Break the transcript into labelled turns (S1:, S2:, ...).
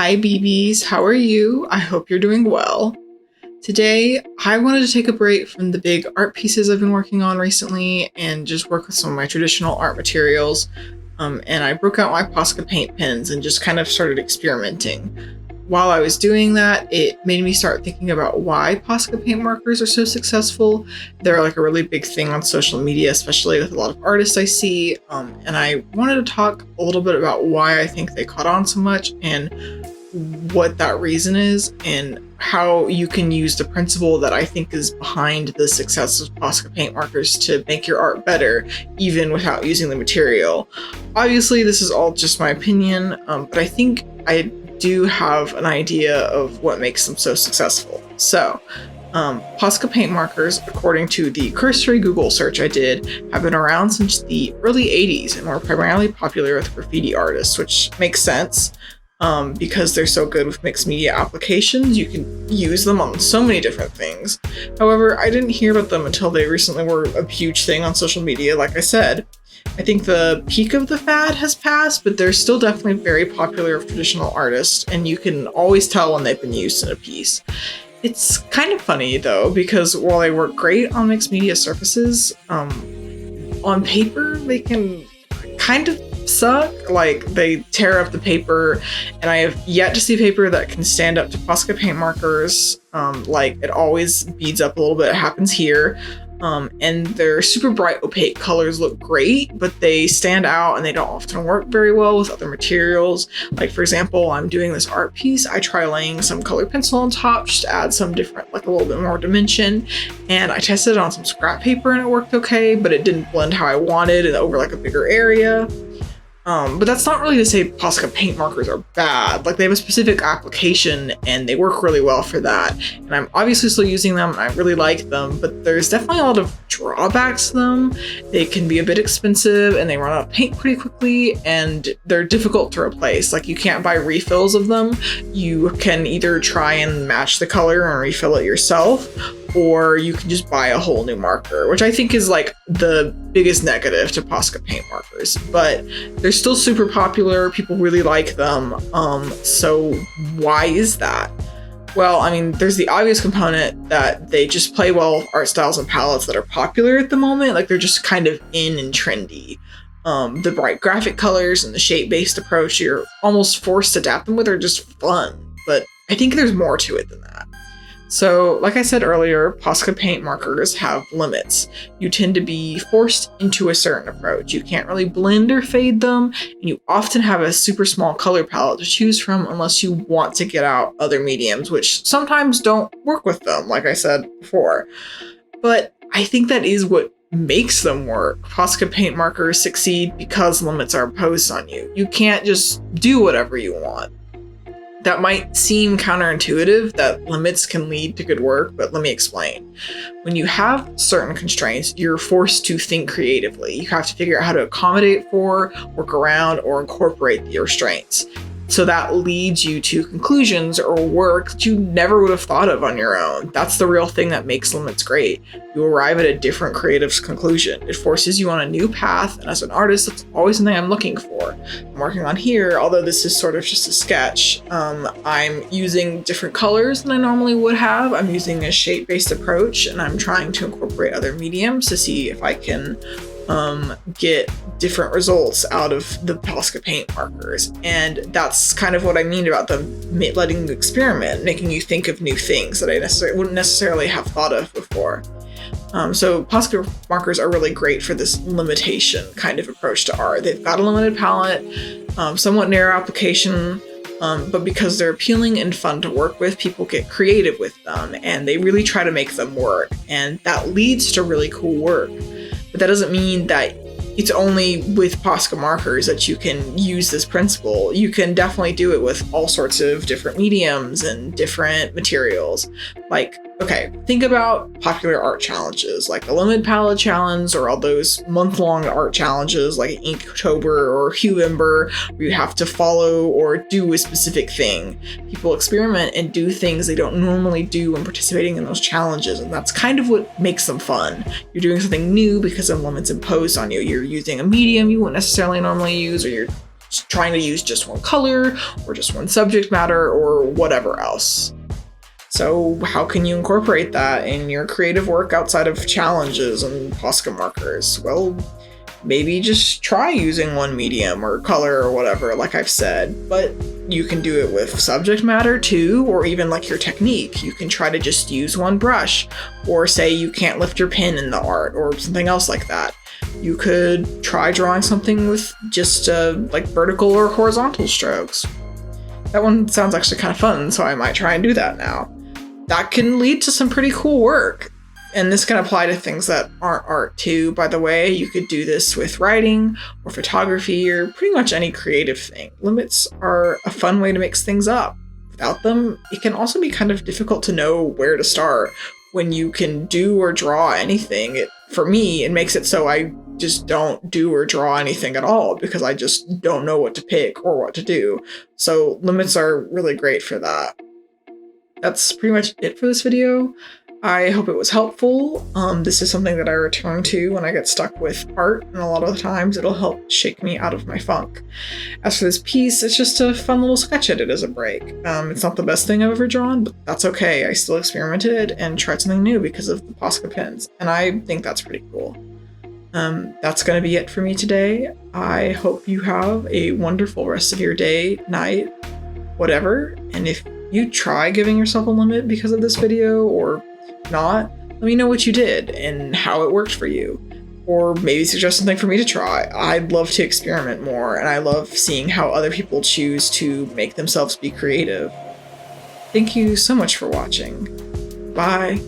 S1: Hi BBs, how are you? I hope you're doing well. Today, I wanted to take a break from the big art pieces I've been working on recently and just work with some of my traditional art materials. And I broke out my Posca paint pens and just kind of started experimenting. While I was doing that, it made me start thinking about why Posca paint markers are so successful. They're like a really big thing on social media, especially with a lot of artists I see. And I wanted to talk a little bit about why I think they caught on so much and what that reason is and how you can use the principle that I think is behind the success of Posca paint markers to make your art better, even without using the material. Obviously, this is all just my opinion, but I think I do have an idea of what makes them so successful. So, Posca paint markers, according to the cursory Google search I did, have been around since the early 80s and were primarily popular with graffiti artists, which makes sense. Because they're so good with mixed media applications, you can use them on so many different things. However, I didn't hear about them until they recently were a huge thing on social media, like I said. I think the peak of the fad has passed, but they're still definitely very popular with traditional artists, and you can always tell when they've been used in a piece. It's kind of funny, though, because while they work great on mixed media surfaces, on paper, they can kind of suck. Like, they tear up the paper, and I have yet to see paper that can stand up to Posca paint markers. Like, it always beads up a little bit. It happens here. And their super bright opaque colors look great, but they stand out and they don't often work very well with other materials. Like, for example, I'm doing this art piece. I try laying some colored pencil on top just to add some different, like a little bit more dimension. And I tested it on some scrap paper and it worked okay, but it didn't blend how I wanted and over like a bigger area. But that's not really to say Posca paint markers are bad. Like, they have a specific application and they work really well for that. And I'm obviously still using them and I really like them, but there's definitely a lot of drawbacks to them. They can be a bit expensive and they run out of paint pretty quickly and they're difficult to replace. Like, you can't buy refills of them. You can either try and match the color and refill it yourself, or you can just buy a whole new marker, which I think is like the biggest negative to Posca paint markers. But they're still super popular. People really like them. So why is that? Well, I mean, there's the obvious component that they just play well with art styles and palettes that are popular at the moment. Like, they're just kind of in and trendy. The bright graphic colors and the shape-based approach you're almost forced to adapt them with are just fun. But I think there's more to it than that. So, like I said earlier, Posca paint markers have limits. You tend to be forced into a certain approach. You can't really blend or fade them, and you often have a super small color palette to choose from unless you want to get out other mediums, which sometimes don't work with them, like I said before. But I think that is what makes them work. Posca paint markers succeed because limits are imposed on you. You can't just do whatever you want. That might seem counterintuitive that limits can lead to good work, but let me explain. When you have certain constraints, you're forced to think creatively. You have to figure out how to accommodate for, work around, or incorporate the restraints. So that leads you to conclusions or work that you never would have thought of on your own. That's the real thing that makes limits great. You arrive at a different creative conclusion. It forces you on a new path, and as an artist, that's always something I'm looking for. I'm working on here, although this is sort of just a sketch. I'm using different colors than I normally would have. I'm using a shape-based approach, and I'm trying to incorporate other mediums to see if I can get different results out of the Posca paint markers. And that's kind of what I mean about them letting you experiment, making you think of new things that I wouldn't necessarily have thought of before. So Posca markers are really great for this limitation kind of approach to art. They've got a limited palette, somewhat narrow application, but because they're appealing and fun to work with, people get creative with them and they really try to make them work. And that leads to really cool work. But that doesn't mean that it's only with Posca markers that you can use this principle. You can definitely do it with all sorts of different mediums and different materials. Like, okay, think about popular art challenges like the Limited Palette Challenge or all those month-long art challenges like Inktober or Huember, where you have to follow or do a specific thing. People experiment and do things they don't normally do when participating in those challenges, and that's kind of what makes them fun. You're doing something new because of limits imposed on you. You're using a medium you wouldn't necessarily normally use, or you're trying to use just one color or just one subject matter or whatever else. So how can you incorporate that in your creative work outside of challenges and posca markers? Well, maybe just try using one medium or color or whatever, like I've said, but you can do it with subject matter too, or even like your technique. You can try to just use one brush, or say you can't lift your pen in the art or something else like that. You could try drawing something with just like vertical or horizontal strokes. That one sounds actually kind of fun, so I might try and do that now. That can lead to some pretty cool work. And this can apply to things that aren't art too, by the way. You could do this with writing or photography or pretty much any creative thing. Limits are a fun way to mix things up. Without them, it can also be kind of difficult to know where to start. When you can do or draw anything, for me, it makes it so I just don't do or draw anything at all because I just don't know what to pick or what to do. So limits are really great for that. That's pretty much it for this video. I hope it was helpful. This is something that I return to when I get stuck with art, and a lot of the times it'll help shake me out of my funk. As for this piece, it's just a fun little sketch edit as a break. It's not the best thing I've ever drawn, but that's okay. I still experimented and tried something new because of the Posca pens, and I think that's pretty cool. That's going to be it for me today. I hope you have a wonderful rest of your day, night, whatever, and if you try giving yourself a limit because of this video, or not, let me know what you did and how it worked for you. Or maybe suggest something for me to try. I'd love to experiment more, and I love seeing how other people choose to make themselves be creative. Thank you so much for watching. Bye.